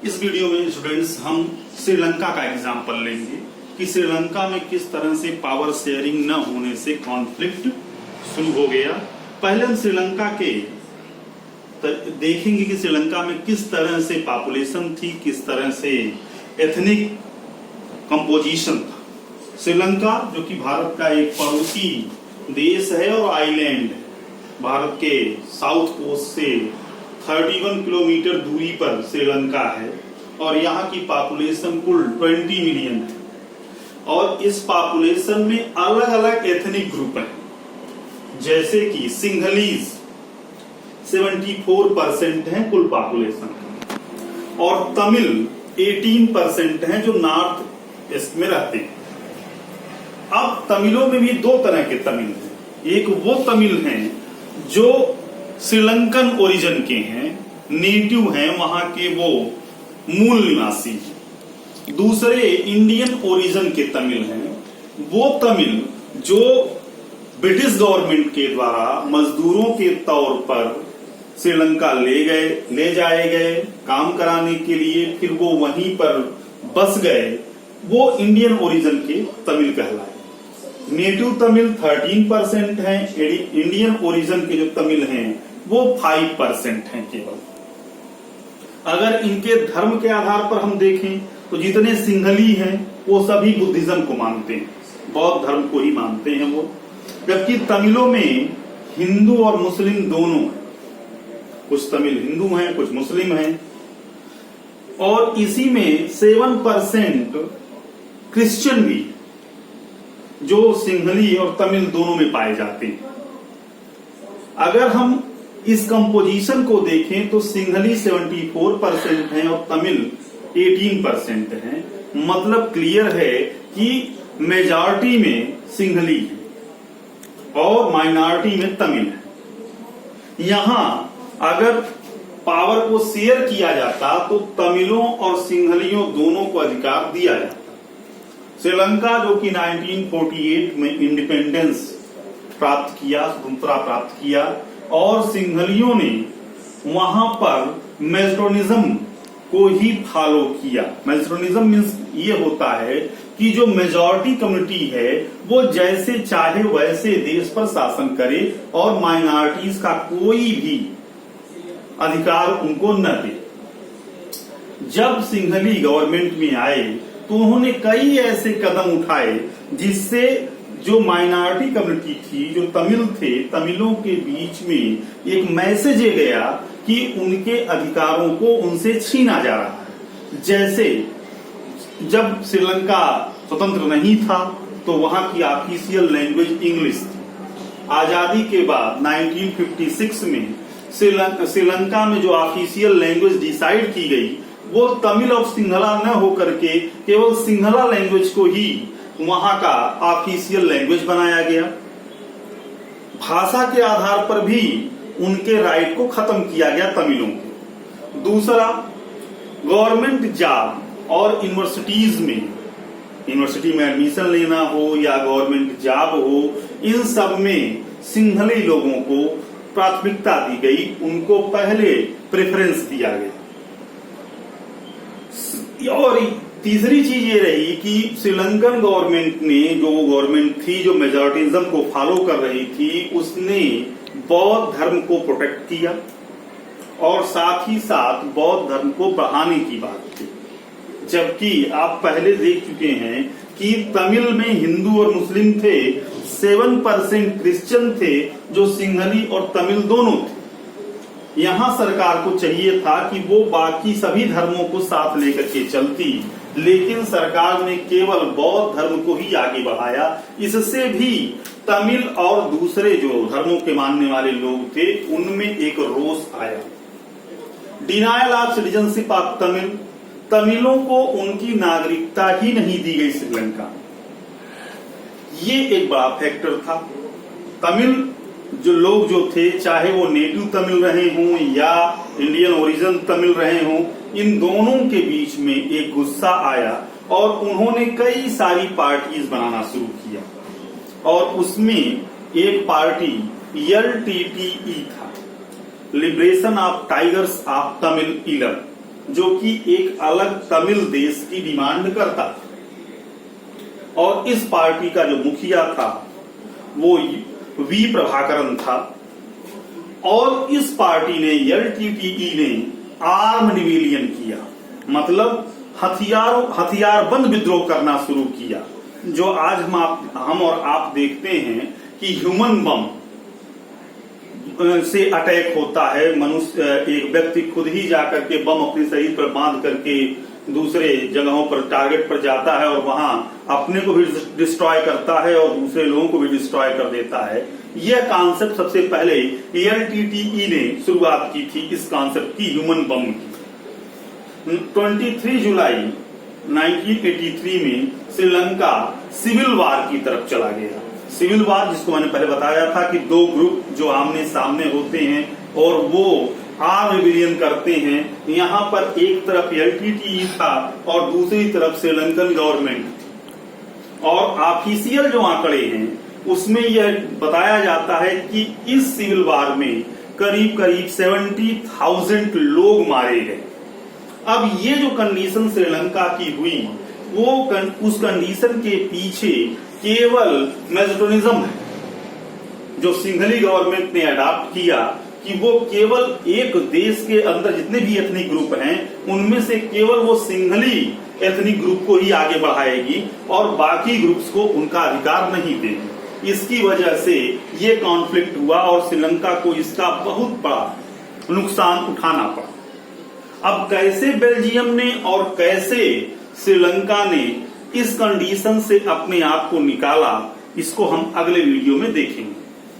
इस वीडियो में स्टूडेंट्स हम श्रीलंका का एग्जाम्पल लेंगे कि श्रीलंका में किस तरह से पावर शेयरिंग न होने से कॉन्फ्लिक्ट शुरू हो गया। पहले हम श्रीलंका के देखेंगे कि श्रीलंका में किस तरह से पॉपुलेशन थी, किस तरह से एथनिक कंपोजिशन था। श्रीलंका जो कि भारत का एक पड़ोसी देश है और आइलैंड है, भारत के साउथ कोस्ट से 31 किलोमीटर दूरी पर श्रीलंका है और यहाँ की पॉपुलेशन कुल 20 मिलियन है। और इस पॉपुलेशन में अलग अलग एथनिक ग्रुप हैं, जैसे कि सिंघलीज 74% हैं कुल पॉपुलेशन का, और तमिल 18% हैं जो नॉर्थ ईस्ट में रहते हैं। अब तमिलों में भी दो तरह के तमिल हैं, एक वो तमिल हैं जो श्रीलंकन ओरिजिन के हैं, नेटिव हैं, वहां के वो मूल निवासी हैं। दूसरे इंडियन ओरिजिन के तमिल हैं, वो तमिल जो ब्रिटिश गवर्नमेंट के द्वारा मजदूरों के तौर पर श्रीलंका ले जाए गए काम कराने के लिए, फिर वो वहीं पर बस गए, वो इंडियन ओरिजिन के तमिल कहलाए। नेटिव तमिल 13% हैं, इंडियन ओरिजिन के जो तमिल हैं वो 5% हैं केवल। अगर इनके धर्म के आधार पर हम देखें तो जितने सिंघली हैं वो सभी बुद्धिज्म को मानते हैं, बौद्ध धर्म को ही मानते हैं वो, जबकि तमिलों में हिंदू और मुस्लिम दोनों हैं। कुछ तमिल हिंदू हैं, कुछ मुस्लिम हैं, और इसी में 7% क्रिश्चियन भी जो सिंघली और तमिल दोनों में पाए जाते हैं। अगर हम इस कंपोजिशन को देखें तो सिंघली 74% हैं और तमिल 18% हैं। मतलब क्लियर है कि मेजॉरिटी में सिंघली है और माइनॉरिटी में तमिल है। यहां अगर पावर को शेयर किया जाता तो तमिलों और सिंघलियों दोनों को अधिकार दिया जाता। श्रीलंका जो कि 1948 में इंडिपेंडेंस प्राप्त किया, स्वतंत्रता प्राप्त किया, और सिंघलियों ने वहां पर मेजोरिज्म को ही फॉलो किया। मेजोरिज्म मीन्स ये होता है कि जो मेजॉरिटी कम्युनिटी है वो जैसे चाहे वैसे देश पर शासन करे और माइनॉरिटीज का कोई भी अधिकार उनको न दे। जब सिंघली गवर्नमेंट में आए तो उन्होंने कई ऐसे कदम उठाए जिससे जो माइनॉरिटी कम्युनिटी थी, जो तमिल थे, तमिलों के बीच में एक मैसेज ये गया कि उनके अधिकारों को उनसे छीना जा रहा है। जैसे जब श्रीलंका स्वतंत्र नहीं था तो वहां की ऑफिशियल लैंग्वेज इंग्लिश थी। आजादी के बाद 1956 में श्रीलंका में जो ऑफिशियल लैंग्वेज डिसाइड की गई वो तमिल और सिंहला न होकर के केवल सिंहला लैंग्वेज को ही वहां का ऑफिशियल लैंग्वेज बनाया गया। भाषा के आधार पर भी उनके राइट को खत्म किया गया तमिलों को। दूसरा, गवर्नमेंट जॉब और यूनिवर्सिटी में एडमिशन लेना हो या गवर्नमेंट जॉब हो, इन सब में सिंघली लोगों को प्राथमिकता दी गई, उनको पहले प्रेफरेंस दिया गया। और तीसरी चीज ये रही कि श्रीलंकन गवर्नमेंट ने, जो गवर्नमेंट थी जो मेजॉरिटिज्म को फॉलो कर रही थी, उसने बौद्ध धर्म को प्रोटेक्ट किया और साथ ही साथ बौद्ध धर्म को बढ़ाने की बात की। जबकि आप पहले देख चुके हैं कि तमिल में हिंदू और मुस्लिम थे, 7% क्रिश्चियन थे जो सिंघली और तमिल दोनों थे। यहां सरकार को चाहिए था कि वो बाकी सभी धर्मों को साथ लेकर के चलती, लेकिन सरकार ने केवल बौद्ध धर्म को ही आगे बढ़ाया। इससे भी तमिल और दूसरे जो धर्मों के मानने वाले लोग थे उनमें एक रोष आया। Denial of citizenship of Tamil, तमिलों को उनकी नागरिकता ही नहीं दी गई श्रीलंका। ये एक बड़ा फैक्टर था। तमिल जो लोग जो थे, चाहे वो नेटिव तमिल रहे हों या इंडियन ओरिजिन तमिल रहे हों, इन दोनों के बीच में एक गुस्सा आया और उन्होंने कई सारी पार्टीज बनाना शुरू किया। और उसमें एक पार्टी LTTE था, liberation of tigers of Tamil Eelam. जो कि एक अलग तमिल देश की डिमांड करता था। और इस पार्टी का जो मुखिया था वो वी प्रभाकरन था। और इस पार्टी ने, एलटीटीई ने आर्म रिबेलियन किया, मतलब हथियारबंद विद्रोह करना शुरू किया। जो आज हम और आप देखते हैं कि ह्यूमन बम से अटैक होता है, मनुष्य, एक व्यक्ति खुद ही जाकर के बम अपने शरीर पर बांध करके दूसरे जगहों पर, टारगेट पर जाता है और वहां अपने को भी डिस्ट्रॉय करता है और दूसरे लोगों को भी डिस्ट्रॉय कर देता है। यह कॉन्सेप्ट सबसे पहले एलटीटीई ने शुरुआत की थी, इस कॉन्सेप्ट की, ह्यूमन बम की। 23 जुलाई 1983 में श्रीलंका सिविल वार की तरफ चला गया। सिविल वार, जिसको मैंने पहले बताया था कि दो ग्रुप जो आमने सामने होते हैं और वो आर्म रिबेलियन करते हैं। यहाँ पर एक तरफ एलटीटीई था और दूसरी तरफ श्रीलंकन गवर्नमेंट थी। और ऑफिशियल जो आंकड़े हैं उसमें यह बताया जाता है कि इस सिविल वार में करीब करीब 70,000 लोग मारे गए। अब ये जो कंडीशन श्रीलंका की हुई, वो उस कंडीशन के पीछे केवल मेजोटोनिज्म है, जो सिंघली गवर्नमेंट ने अडॉप्ट किया कि वो केवल एक देश के अंदर जितने भी एथनिक ग्रुप हैं उनमें से केवल वो सिंघली एथनिक ग्रुप को ही आगे बढ़ाएगी और बाकी ग्रुप्स को उनका अधिकार नहीं देगी। इसकी वजह से ये कॉन्फ्लिक्ट हुआ और श्रीलंका को इसका बहुत बड़ा नुकसान उठाना पड़ा। अब कैसे बेल्जियम ने और कैसे श्रीलंका ने इस कंडीशन से अपने आप को निकाला, इसको हम अगले वीडियो में देखेंगे।